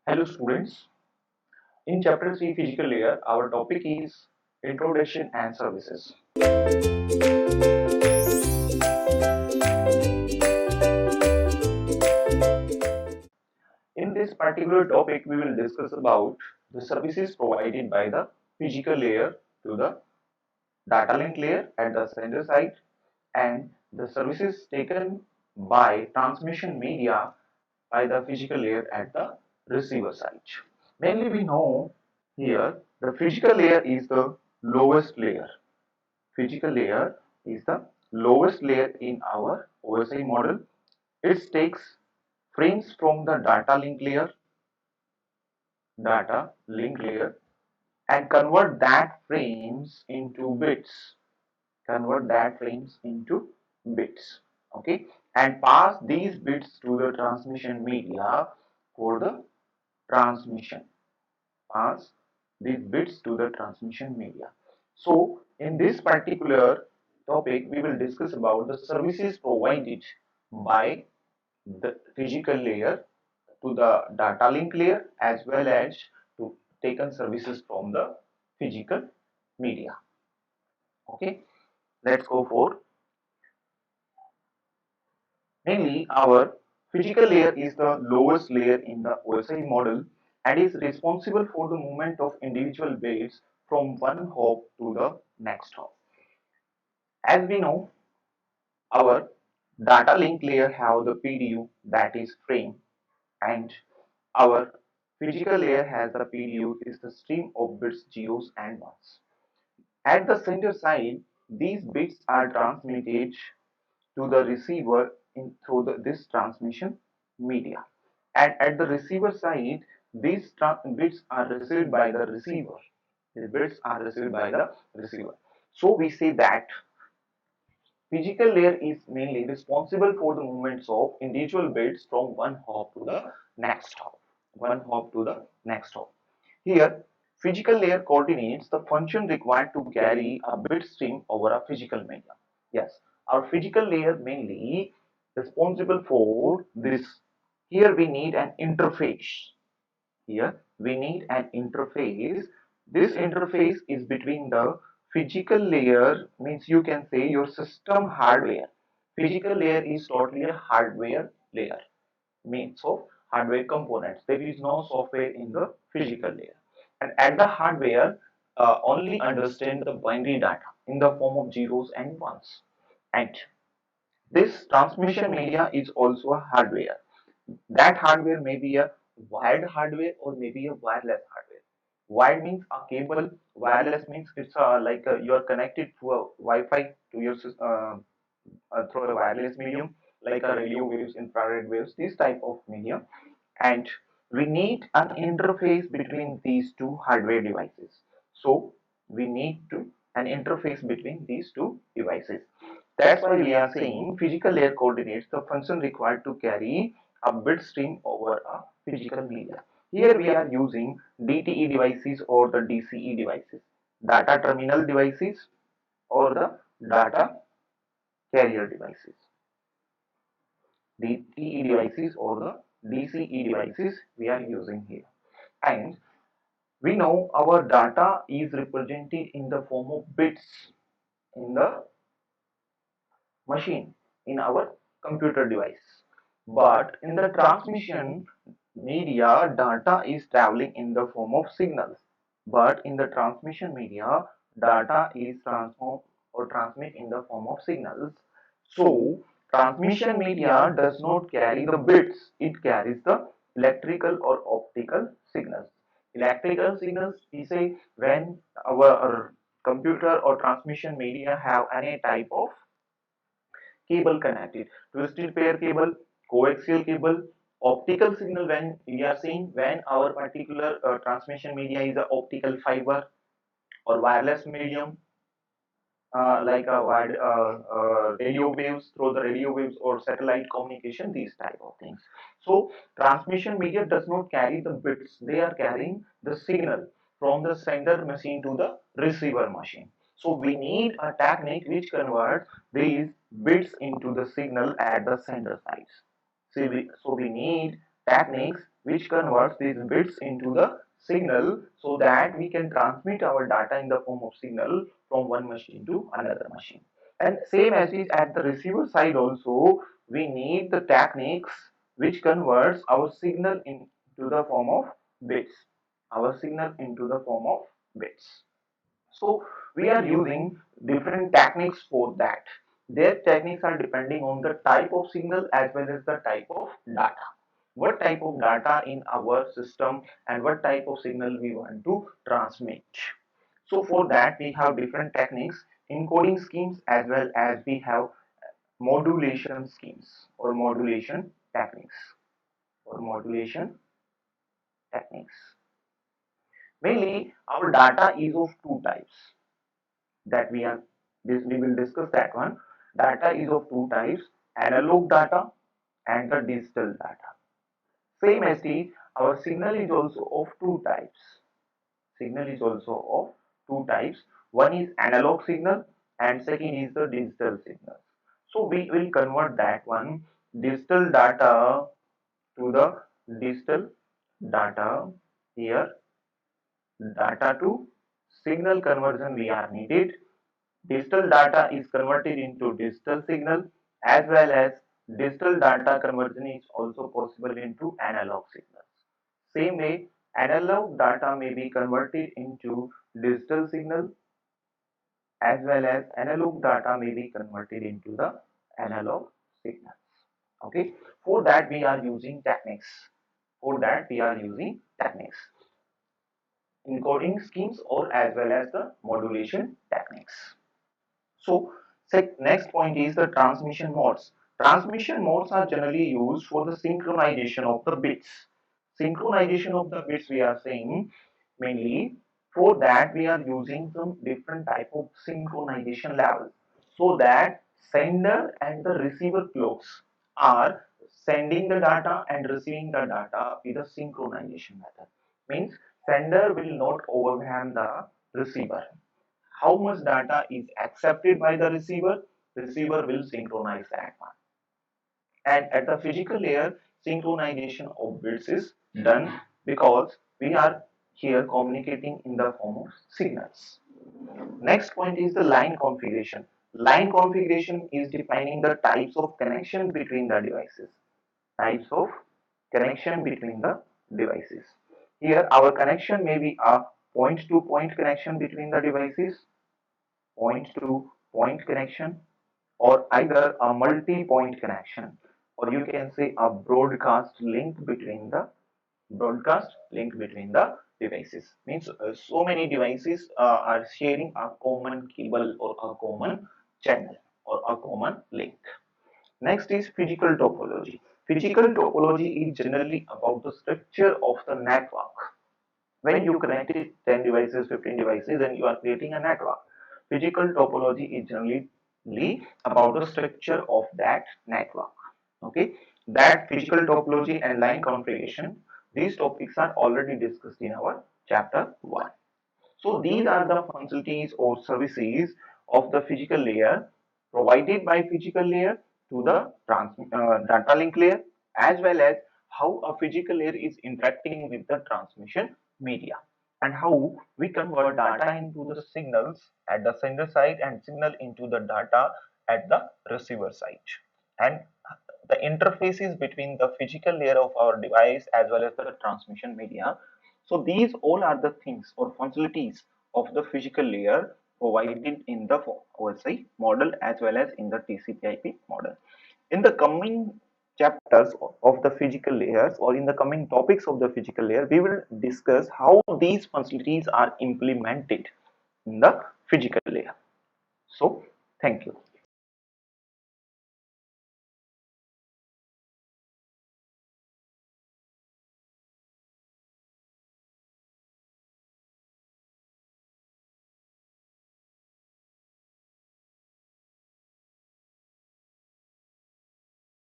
Hello students, in chapter 3 physical layer our topic is introduction and services. In this particular topic we will discuss about the services provided by the physical layer to the data link layer at the sender side and the services taken by transmission media by the physical layer at the receiver side. Mainly we know here the physical layer is the lowest layer. Physical layer is the lowest layer in our OSI model. It takes frames from the data link layer and convert that frames into bits. Convert that frames into bits. Okay, and pass these bits to the transmission media for the transmission. Pass these bits to the transmission media. So in this particular topic we will discuss about the services provided by the physical layer to the data link layer as well as to taken services from the physical media. Okay, let's go for mainly our physical layer is the lowest layer in the OSI model and is responsible for the movement of individual bits from one hop to the next hop. As we know, our data link layer have the PDU, that is frame, and our physical layer has the PDU, is the stream of bits, zeros and ones. At the center side, these bits are transmitted to the receiver through this transmission media. And at the receiver side, these bits are received by the receiver. The bits are received by the receiver. So we say that physical layer is mainly responsible for the movements of individual bits from one hop to the next hop. One hop to the next hop. Here, physical layer coordinates the function required to carry a bit stream over a physical medium. Yes, our physical layer mainly responsible for this. Here we need an interface. Here we need an interface. This interface is between the physical layer, means you can say your system hardware. Physical layer is totally a hardware layer, means of hardware components. There is no software in the physical layer. And at the hardware, only understand the binary data in the form of zeros and ones. And this transmission media is also a hardware. That hardware may be a wired hardware or maybe a wireless hardware. Wired means a cable, wireless means it's like you are connected to a Wi-Fi to your through a wireless medium like a radio waves, infrared waves, this type of medium. And we need an interface between these two hardware devices. So we need to an interface between these two devices. That's why we are saying physical layer coordinates the function required to carry a bit stream over a physical media. Here we are using DTE devices or the DCE devices, data terminal devices or the data carrier devices. DTE devices or the DCE devices we are using here. And we know our data is represented in the form of bits in the machine, in our computer device. But in the transmission media, data is traveling in the form of signals. But in the transmission media, data is transformed or transmit in the form of signals. So transmission media does not carry the bits, it carries the electrical or optical signals. Electrical signals, we say when our computer or transmission media have any type of cable connected, twisted pair cable, coaxial cable, optical signal, when we are seeing when our particular transmission media is a optical fiber or wireless medium, like a wide radio waves, through the radio waves or satellite communication, these type of things. So transmission media does not carry the bits, they are carrying the signal from the sender machine to the receiver machine. So we need a technique which converts these bits into the signal at the sender sides. So we need techniques which converts these bits into the signal so that we can transmit our data in the form of signal from one machine to another machine. And same as is at the receiver side also, we need the techniques which converts our signal into the form of bits. Our signal into the form of bits. So we are using different techniques for that. Their techniques are depending on the type of signal as well as the type of data. What type of data in our system and what type of signal we want to transmit. So for that we have different techniques, encoding schemes as well as we have modulation schemes or modulation techniques or modulation techniques. Mainly our data is of two types that we will discuss that one. Data is of two types, analog data and the digital data. Same as our signal is also of two types. Signal is also of two types. One is analog signal and second is the digital signal. So we will convert that one digital data to the digital data. Here data to signal conversion we are needed. Digital data is converted into digital signal as well as digital data conversion is also possible into analog signals. Same way, analog data may be converted into digital signal as well as analog data may be converted into the analog signals. Okay, for that we are using techniques. For that we are using techniques, encoding schemes or as well as the modulation techniques. So, next point is the transmission modes. Transmission modes are generally used for the synchronization of the bits. Synchronization of the bits we are saying mainly for that we are using some different type of synchronization level so that sender and the receiver clocks are sending the data and receiving the data with a synchronization method. Means sender will not overwhelm the receiver. How much data is accepted by the receiver will synchronize that one. And at the physical layer, synchronization of bits is done because we are here communicating in the form of signals. Next point is the line configuration. Line configuration is defining the types of connection between the devices. Types of connection between the devices. Here our connection may be a point-to-point connection between the devices, point-to-point connection, or either a multi-point connection, or you can say a broadcast link between the devices. Means so many devices are sharing a common cable or a common channel or a common link. Next is physical topology. Physical topology is generally about the structure of the network. When you connected 10 devices, 15 devices, and you are creating a network. Physical topology is generally about the structure of that network. Okay, that physical topology and line configuration, these topics are already discussed in our chapter 1. So these are the functionalities or services of the physical layer provided by physical layer to the data link layer, as well as how a physical layer is interacting with the transmission media and how we convert data into the signals at the sender side and signal into the data at the receiver side, and the interfaces between the physical layer of our device as well as the transmission media. So these all are the things or functionalities of the physical layer provided in the OSI model as well as in the TCP/IP model. In the coming chapters of the physical layers or in the coming topics of the physical layer, we will discuss how these functionalities are implemented in the physical layer. So, thank you.